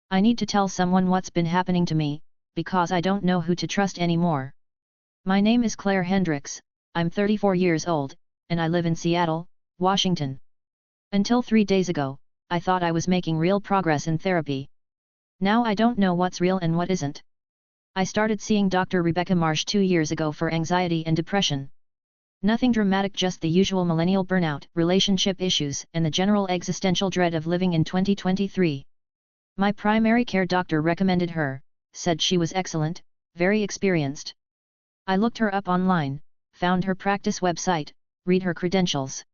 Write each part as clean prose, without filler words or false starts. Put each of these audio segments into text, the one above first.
I need to tell someone what's been happening to me, because I don't know who to trust anymore. My name is Claire Hendricks, I'm 34 years old, and I live in Seattle, Washington. Until 3 days ago, I thought I was making real progress in therapy. Now I don't know what's real and what isn't. I started seeing Dr. Rebecca Marsh 2 years ago for anxiety and depression. Nothing dramatic, just the usual millennial burnout, relationship issues, and the general existential dread of living in 2023. My primary care doctor recommended her, said she was excellent, very experienced. I looked her up online, found her practice website, read her credentials.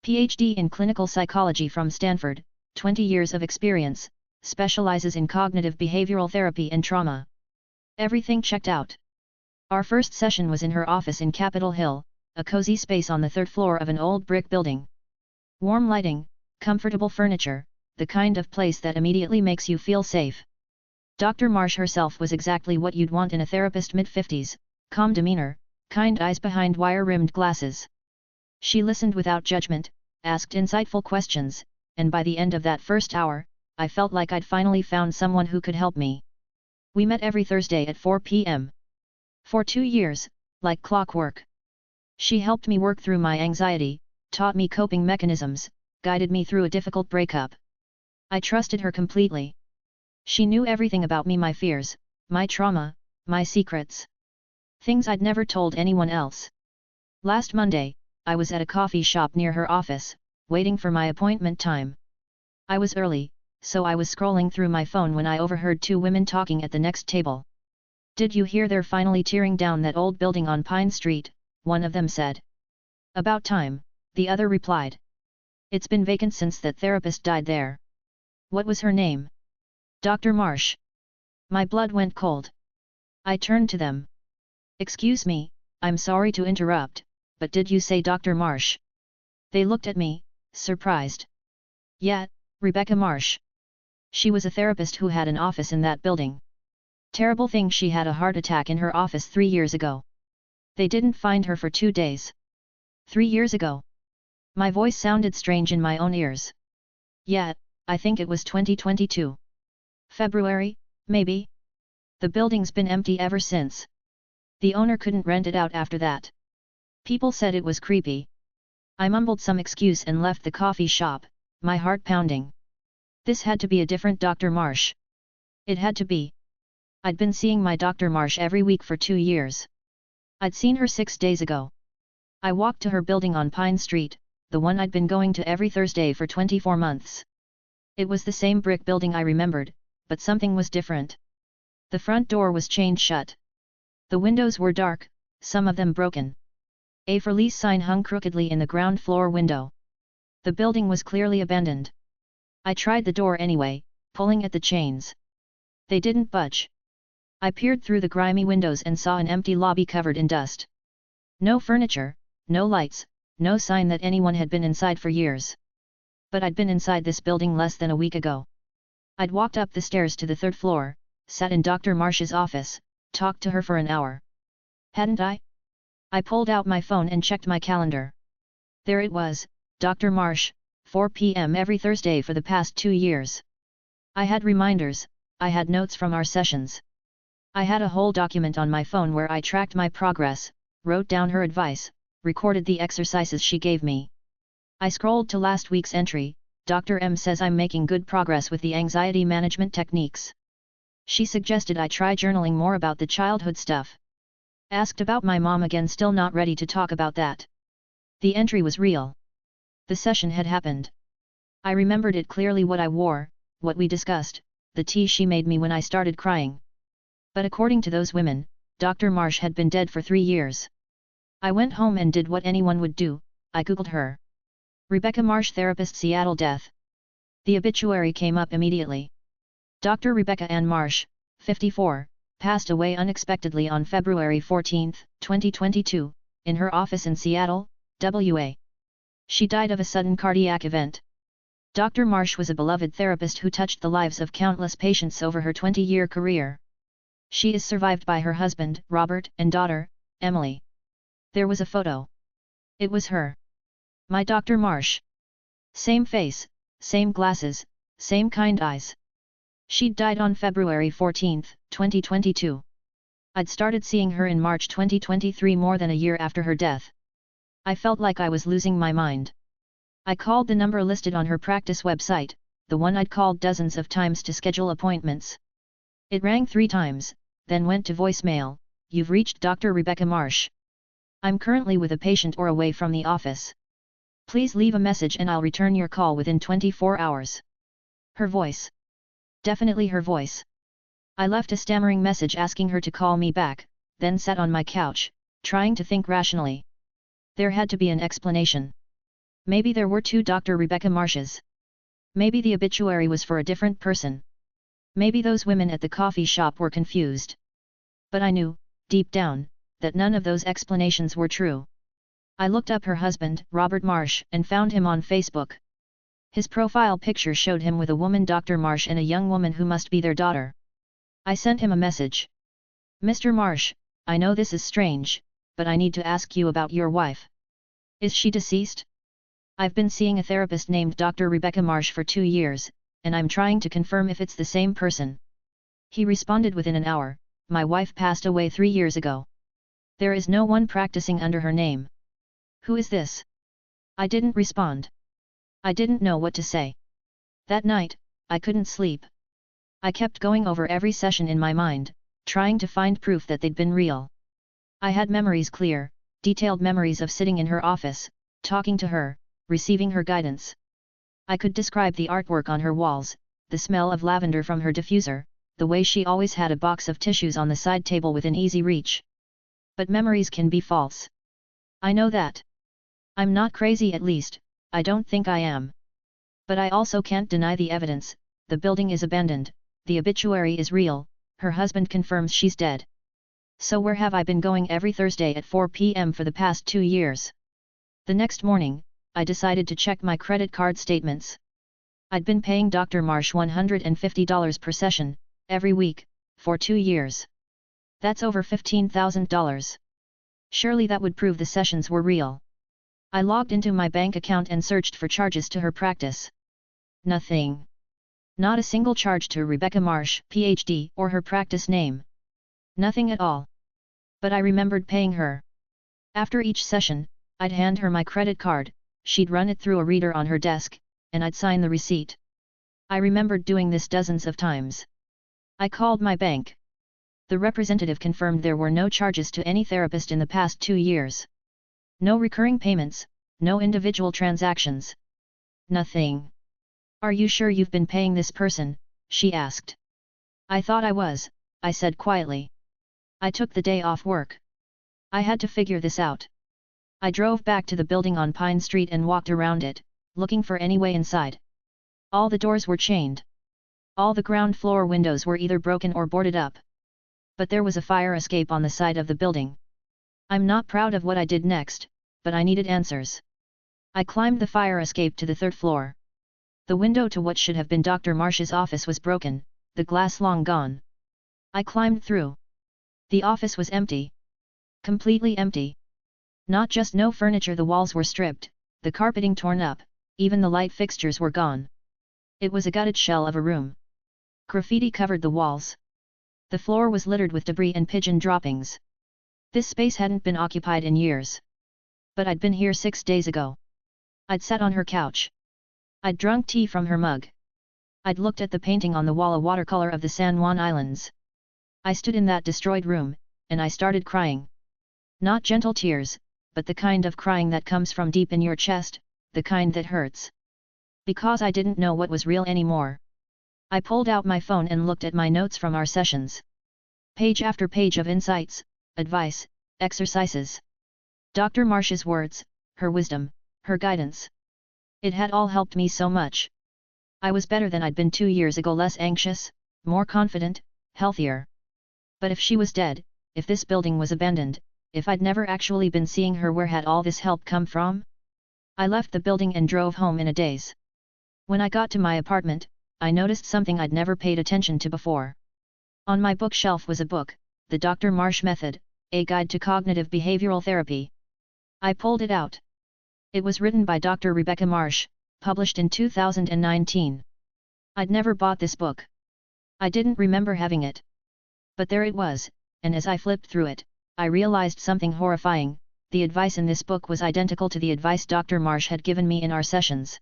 PhD in clinical psychology from Stanford, 20 years of experience, specializes in cognitive behavioral therapy and trauma. Everything checked out. Our first session was in her office in Capitol Hill, a cozy space on the 3rd floor of an old brick building. Warm lighting, comfortable furniture, the kind of place that immediately makes you feel safe. Dr. Marsh herself was exactly what you'd want in a therapist, mid-50s, calm demeanor, kind eyes behind wire-rimmed glasses. She listened without judgment, asked insightful questions, and by the end of that first hour, I felt like I'd finally found someone who could help me. We met every Thursday at 4 p.m. For 2 years, like clockwork. She helped me work through my anxiety, taught me coping mechanisms, guided me through a difficult breakup. I trusted her completely. She knew everything about me, my fears, my trauma, my secrets. Things I'd never told anyone else. Last Monday, I was at a coffee shop near her office, waiting for my appointment time. I was early, so I was scrolling through my phone when I overheard 2 women talking at the next table. "Did you hear they're finally tearing down that old building on Pine Street?" one of them said. "About time," the other replied. "It's been vacant since that therapist died there." "What was her name?" "Dr. Marsh." My blood went cold. I turned to them. "Excuse me, I'm sorry to interrupt, but did you say Dr. Marsh?" They looked at me, surprised. "Yeah, Rebecca Marsh. She was a therapist who had an office in that building. Terrible thing, she had a heart attack in her office 3 years ago. They didn't find her for 2 days." 3 years ago? My voice sounded strange in my own ears. "Yeah, I think it was 2022. February, maybe? The building's been empty ever since. The owner couldn't rent it out after that. People said it was creepy." I mumbled some excuse and left the coffee shop, my heart pounding. This had to be a different Dr. Marsh. It had to be. I'd been seeing my Dr. Marsh every week for 2 years. I'd seen her 6 days ago. I walked to her building on Pine Street, the one I'd been going to every Thursday for 24 months. It was the same brick building I remembered, but something was different. The front door was chained shut. The windows were dark, some of them broken. A for lease sign hung crookedly in the ground floor window. The building was clearly abandoned. I tried the door anyway, pulling at the chains. They didn't budge. I peered through the grimy windows and saw an empty lobby covered in dust. No furniture, no lights, no sign that anyone had been inside for years. But I'd been inside this building less than a week ago. I'd walked up the stairs to the 3rd floor, sat in Dr. Marsh's office, talked to her for an hour. Hadn't I? I pulled out my phone and checked my calendar. There it was, Dr. Marsh, 4 p.m. every Thursday for the past 2 years. I had reminders, I had notes from our sessions. I had a whole document on my phone where I tracked my progress, wrote down her advice, recorded the exercises she gave me. I scrolled to last week's entry. Dr. M says I'm making good progress with the anxiety management techniques. She suggested I try journaling more about the childhood stuff. Asked about my mom again, still not ready to talk about that. The entry was real. The session had happened. I remembered it clearly, what I wore, what we discussed, the tea she made me when I started crying. But according to those women, Dr. Marsh had been dead for 3 years. I went home and did what anyone would do, I googled her. Rebecca Marsh, therapist, Seattle, death. The obituary came up immediately. Dr. Rebecca Ann Marsh, 54, passed away unexpectedly on February 14, 2022, in her office in Seattle, WA. She died of a sudden cardiac event. Dr. Marsh was a beloved therapist who touched the lives of countless patients over her 20-year career. She is survived by her husband, Robert, and daughter, Emily. There was a photo. It was her. My Dr. Marsh. Same face, same glasses, same kind eyes. She'd died on February 14, 2022. I'd started seeing her in March 2023, more than a year after her death. I felt like I was losing my mind. I called the number listed on her practice website, the one I'd called dozens of times to schedule appointments. It rang 3 times, then went to voicemail. You've reached Dr. Rebecca Marsh. I'm currently with a patient or away from the office. Please leave a message and I'll return your call within 24 hours. Her voice. Definitely her voice. I left a stammering message asking her to call me back, then sat on my couch, trying to think rationally. There had to be an explanation. Maybe there were 2 Dr. Rebecca Marshes. Maybe the obituary was for a different person. Maybe those women at the coffee shop were confused. But I knew, deep down, that none of those explanations were true. I looked up her husband, Robert Marsh, and found him on Facebook. His profile picture showed him with a woman, Dr. Marsh, and a young woman who must be their daughter. I sent him a message. Mr. Marsh, I know this is strange, but I need to ask you about your wife. Is she deceased? I've been seeing a therapist named Dr. Rebecca Marsh for 2 years, and I'm trying to confirm if it's the same person. He responded within an hour, my wife passed away 3 years ago. There is no one practicing under her name. Who is this? I didn't respond. I didn't know what to say. That night, I couldn't sleep. I kept going over every session in my mind, trying to find proof that they'd been real. I had memories, clear, detailed memories of sitting in her office, talking to her, receiving her guidance. I could describe the artwork on her walls, the smell of lavender from her diffuser, the way she always had a box of tissues on the side table within easy reach. But memories can be false. I know that. I'm not crazy, at least, I don't think I am. But I also can't deny the evidence. The building is abandoned, the obituary is real, her husband confirms she's dead. So where have I been going every Thursday at 4 p.m. for the past 2 years? The next morning, I decided to check my credit card statements. I'd been paying Dr. Marsh $150 per session, every week, for 2 years. That's over $15,000. Surely that would prove the sessions were real. I logged into my bank account and searched for charges to her practice. Nothing. Not a single charge to Rebecca Marsh, PhD, or her practice name. Nothing at all. But I remembered paying her. After each session, I'd hand her my credit card, she'd run it through a reader on her desk, and I'd sign the receipt. I remembered doing this dozens of times. I called my bank. The representative confirmed there were no charges to any therapist in the past 2 years. No recurring payments, no individual transactions. Nothing. Are you sure you've been paying this person? She asked. I thought I was, I said quietly. I took the day off work. I had to figure this out. I drove back to the building on Pine Street and walked around it, looking for any way inside. All the doors were chained. All the ground floor windows were either broken or boarded up. But there was a fire escape on the side of the building. I'm not proud of what I did next, but I needed answers. I climbed the fire escape to the 3rd floor. The window to what should have been Dr. Marsh's office was broken, the glass long gone. I climbed through. The office was empty. Completely empty. Not just no furniture, the walls were stripped, the carpeting torn up, even the light fixtures were gone. It was a gutted shell of a room. Graffiti covered the walls. The floor was littered with debris and pigeon droppings. This space hadn't been occupied in years. But I'd been here 6 days ago. I'd sat on her couch. I'd drunk tea from her mug. I'd looked at the painting on the wall, a watercolor of the San Juan Islands. I stood in that destroyed room, and I started crying. Not gentle tears, but the kind of crying that comes from deep in your chest, the kind that hurts. Because I didn't know what was real anymore. I pulled out my phone and looked at my notes from our sessions. Page after page of insights, advice, exercises. Dr. Marsh's words, her wisdom, her guidance. It had all helped me so much. I was better than I'd been 2 years ago, less anxious, more confident, healthier. But if she was dead, if this building was abandoned, if I'd never actually been seeing her, where had all this help come from? I left the building and drove home in a daze. When I got to my apartment, I noticed something I'd never paid attention to before. On my bookshelf was a book, The Dr. Marsh Method, A Guide to Cognitive Behavioral Therapy. I pulled it out. It was written by Dr. Rebecca Marsh, published in 2019. I'd never bought this book. I didn't remember having it. But there it was, and as I flipped through it, I realized something horrifying. The advice in this book was identical to the advice Dr. Marsh had given me in our sessions.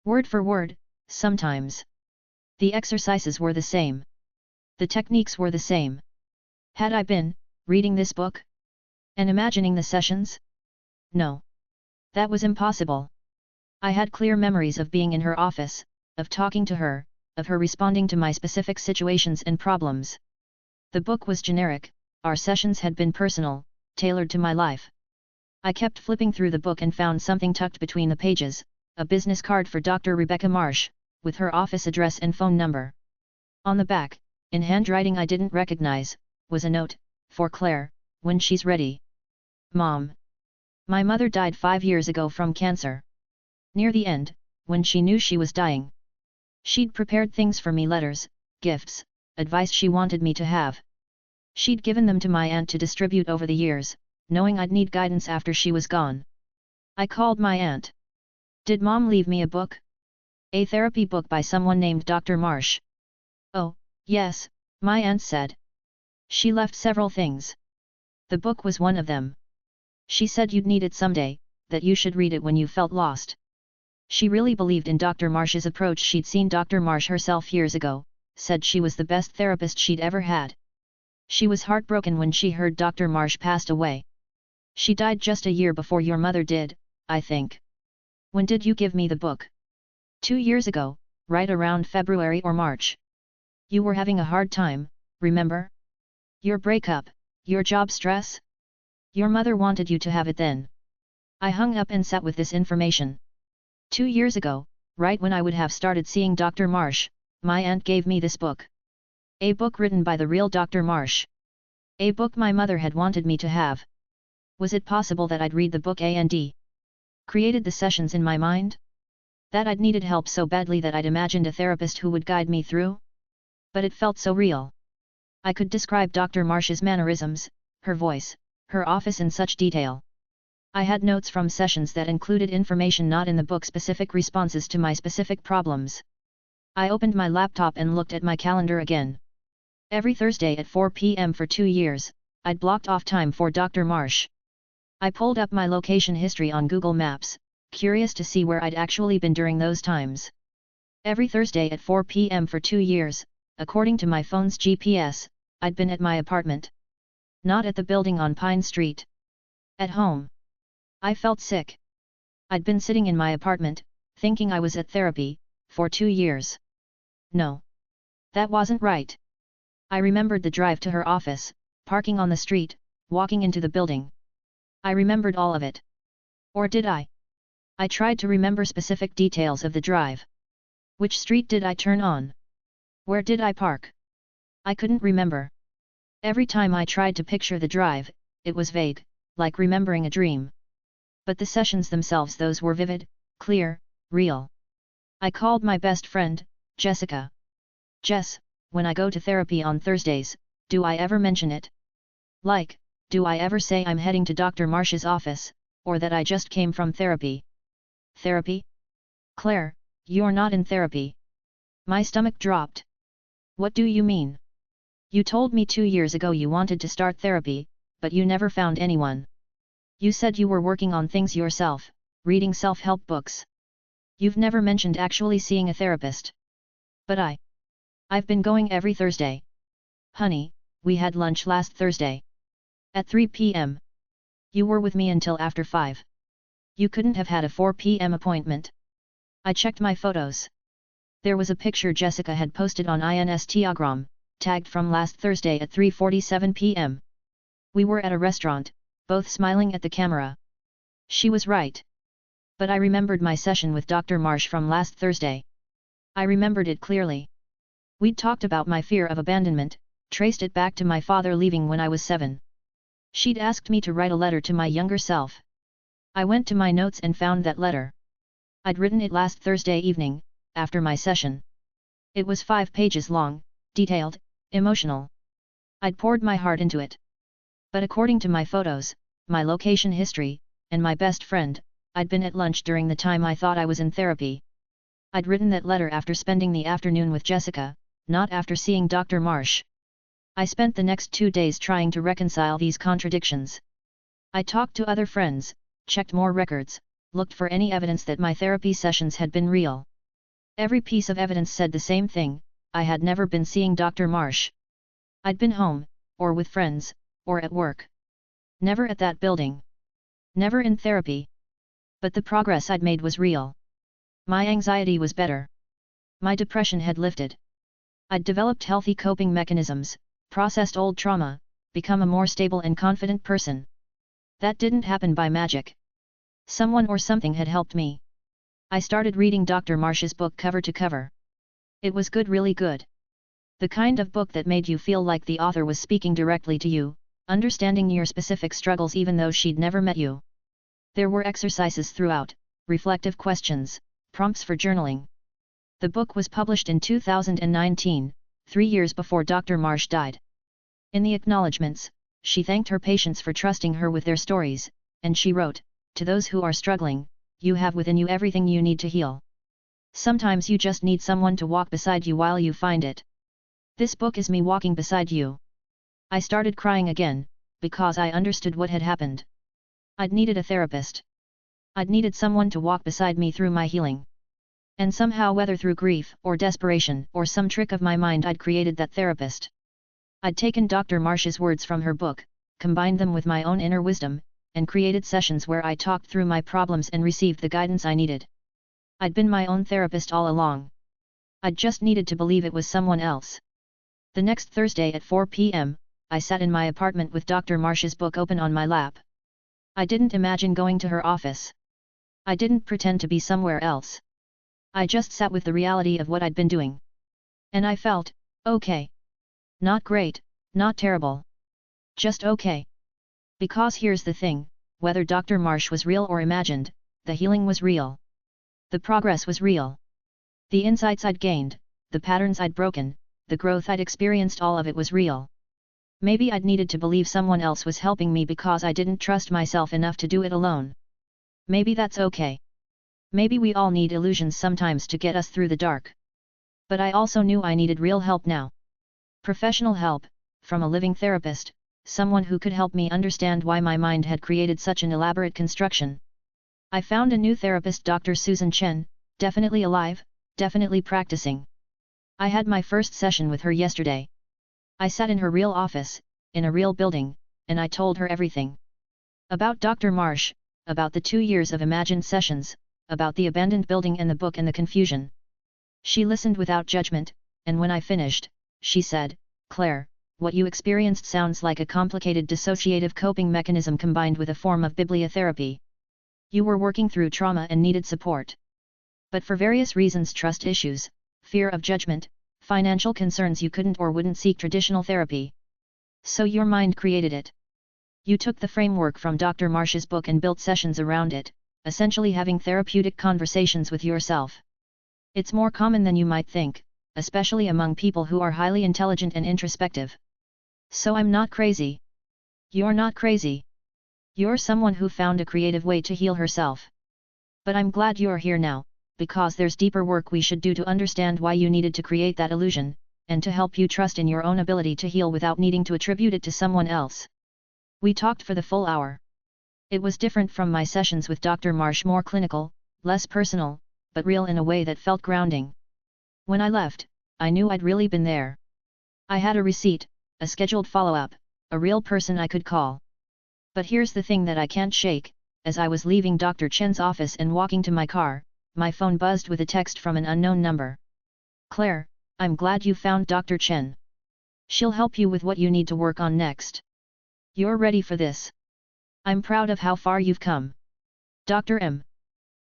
Word for word, sometimes. The exercises were the same. The techniques were the same. Had I been, reading this book? And imagining the sessions? No. That was impossible. I had clear memories of being in her office, of talking to her, of her responding to my specific situations and problems. The book was generic, our sessions had been personal, tailored to my life. I kept flipping through the book and found something tucked between the pages, a business card for Dr. Rebecca Marsh, with her office address and phone number. On the back, in handwriting I didn't recognize, was a note, for Claire, when she's ready. Mom. My mother died 5 years ago from cancer. Near the end, when she knew she was dying, she'd prepared things for me, letters, gifts, advice she wanted me to have. She'd given them to my aunt to distribute over the years, knowing I'd need guidance after she was gone. I called my aunt. Did Mom leave me a book? A therapy book by someone named Dr. Marsh. Oh, yes, my aunt said. She left several things. The book was one of them. She said you'd need it someday, that you should read it when you felt lost. She really believed in Dr. Marsh's approach. She'd seen Dr. Marsh herself years ago, said she was the best therapist she'd ever had. She was heartbroken when she heard Dr. Marsh passed away. She died just a year before your mother did, I think. When did you give me the book? 2 years ago, right around February or March. You were having a hard time, remember? Your breakup, your job stress? Your mother wanted you to have it then. I hung up and sat with this information. 2 years ago, right when I would have started seeing Dr. Marsh, my aunt gave me this book. A book written by the real Dr. Marsh. A book my mother had wanted me to have. Was it possible that I'd read the book and created the sessions in my mind? That I'd needed help so badly that I'd imagined a therapist who would guide me through? But it felt so real. I could describe Dr. Marsh's mannerisms, her voice, her office in such detail. I had notes from sessions that included information not in the book, specific responses to my specific problems. I opened my laptop and looked at my calendar again. Every Thursday at 4 p.m. for 2 years, I'd blocked off time for Dr. Marsh. I pulled up my location history on Google Maps, curious to see where I'd actually been during those times. Every Thursday at 4 p.m. for 2 years, according to my phone's GPS, I'd been at my apartment. Not at the building on Pine Street. At home. I felt sick. I'd been sitting in my apartment, thinking I was at therapy, for 2 years. No. That wasn't right. I remembered the drive to her office, parking on the street, walking into the building. I remembered all of it. Or did I? I tried to remember specific details of the drive. Which street did I turn on? Where did I park? I couldn't remember. Every time I tried to picture the drive, it was vague, like remembering a dream. But the sessions themselves, those were vivid, clear, real. I called my best friend, Jessica. Jess, when I go to therapy on Thursdays, do I ever mention it? Like, do I ever say I'm heading to Dr. Marsh's office, or that I just came from therapy? Therapy? Claire, you're not in therapy. My stomach dropped. What do you mean? You told me 2 years ago you wanted to start therapy, but you never found anyone. You said you were working on things yourself, reading self-help books. You've never mentioned actually seeing a therapist. But I've been going every Thursday. Honey, we had lunch last Thursday. At 3 p.m. You were with me until after 5. You couldn't have had a 4 p.m. appointment. I checked my photos. There was a picture Jessica had posted on Instagram, tagged from last Thursday at 3:47 p.m. We were at a restaurant, both smiling at the camera. She was right. But I remembered my session with Dr. Marsh from last Thursday. I remembered it clearly. We'd talked about my fear of abandonment, traced it back to my father leaving when I was 7. She'd asked me to write a letter to my younger self. I went to my notes and found that letter. I'd written it last Thursday evening, after my session. It was 5 pages long, detailed, emotional. I'd poured my heart into it. But according to my photos, my location history, and my best friend, I'd been at lunch during the time I thought I was in therapy. I'd written that letter after spending the afternoon with Jessica, not after seeing Dr. Marsh. I spent the next 2 days trying to reconcile these contradictions. I talked to other friends, checked more records, looked for any evidence that my therapy sessions had been real. Every piece of evidence said the same thing: I had never been seeing Dr. Marsh. I'd been home, or with friends, or at work. Never at that building. Never in therapy. But the progress I'd made was real. My anxiety was better. My depression had lifted. I'd developed healthy coping mechanisms, processed old trauma, become a more stable and confident person. That didn't happen by magic. Someone or something had helped me. I started reading Dr. Marsh's book cover to cover. It was good, really good. The kind of book that made you feel like the author was speaking directly to you, understanding your specific struggles even though she'd never met you. There were exercises throughout, reflective questions, prompts for journaling. The book was published in 2019, 3 years before Dr. Marsh died. In the acknowledgements, she thanked her patients for trusting her with their stories, and she wrote, "To those who are struggling, you have within you everything you need to heal. Sometimes you just need someone to walk beside you while you find it. This book is me walking beside you." I started crying again, because I understood what had happened. I'd needed a therapist. I'd needed someone to walk beside me through my healing. And somehow, whether through grief or desperation or some trick of my mind, I'd created that therapist. I'd taken Dr. Marsh's words from her book, combined them with my own inner wisdom, and created sessions where I talked through my problems and received the guidance I needed. I'd been my own therapist all along. I'd just needed to believe it was someone else. The next Thursday at 4 p.m., I sat in my apartment with Dr. Marsh's book open on my lap. I didn't imagine going to her office. I didn't pretend to be somewhere else. I just sat with the reality of what I'd been doing. And I felt, okay. Not great, not terrible. Just okay. Because here's the thing, whether Dr. Marsh was real or imagined, the healing was real. The progress was real. The insights I'd gained, the patterns I'd broken, the growth I'd experienced, all of it was real. Maybe I'd needed to believe someone else was helping me because I didn't trust myself enough to do it alone. Maybe that's okay. Maybe we all need illusions sometimes to get us through the dark. But I also knew I needed real help now. Professional help, from a living therapist, someone who could help me understand why my mind had created such an elaborate construction. I found a new therapist, Dr. Susan Chen, definitely alive, definitely practicing. I had my first session with her yesterday. I sat in her real office, in a real building, and I told her everything. About Dr. Marsh, about the 2 years of imagined sessions, about the abandoned building and the book and the confusion. She listened without judgment, and when I finished, she said, "Claire, what you experienced sounds like a complicated dissociative coping mechanism combined with a form of bibliotherapy. You were working through trauma and needed support. But for various reasons, trust issues, fear of judgment, financial concerns, you couldn't or wouldn't seek traditional therapy. So your mind created it. You took the framework from Dr. Marsh's book and built sessions around it, essentially having therapeutic conversations with yourself. It's more common than you might think, especially among people who are highly intelligent and introspective. So I'm not crazy. You're not crazy. You're someone who found a creative way to heal herself. But I'm glad you're here now, because there's deeper work we should do to understand why you needed to create that illusion, and to help you trust in your own ability to heal without needing to attribute it to someone else." We talked for the full hour. It was different from my sessions with Dr. Marsh, more clinical, less personal, but real in a way that felt grounding. When I left, I knew I'd really been there. I had a receipt, a scheduled follow-up, a real person I could call. But here's the thing that I can't shake: as I was leaving Dr. Chen's office and walking to my car, my phone buzzed with a text from an unknown number. "Claire, I'm glad you found Dr. Chen. She'll help you with what you need to work on next. You're ready for this. I'm proud of how far you've come. Dr. M."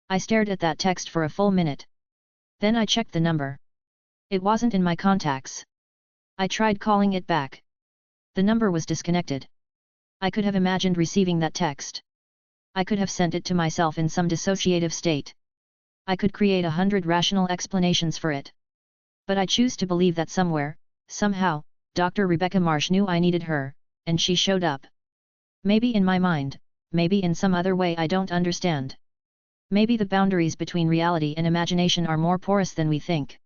I stared at that text for a full minute. Then I checked the number. It wasn't in my contacts. I tried calling it back. The number was disconnected. I could have imagined receiving that text. I could have sent it to myself in some dissociative state. I could create 100 rational explanations for it. But I choose to believe that somewhere, somehow, Dr. Rebecca Marsh knew I needed her, and she showed up. Maybe in my mind, maybe in some other way I don't understand. Maybe the boundaries between reality and imagination are more porous than we think.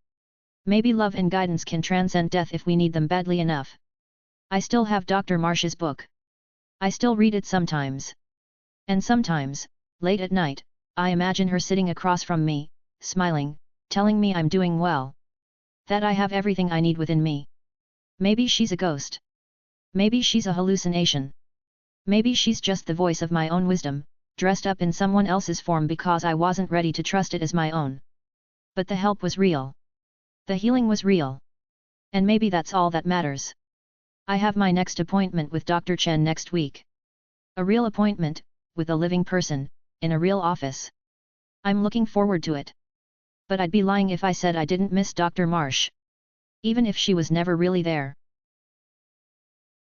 Maybe love and guidance can transcend death if we need them badly enough. I still have Dr. Marsh's book. I still read it sometimes. And sometimes, late at night, I imagine her sitting across from me, smiling, telling me I'm doing well. That I have everything I need within me. Maybe she's a ghost. Maybe she's a hallucination. Maybe she's just the voice of my own wisdom, dressed up in someone else's form because I wasn't ready to trust it as my own. But the help was real. The healing was real. And maybe that's all that matters. I have my next appointment with Dr. Chen next week. A real appointment, with a living person, in a real office. I'm looking forward to it. But I'd be lying if I said I didn't miss Dr. Marsh. Even if she was never really there.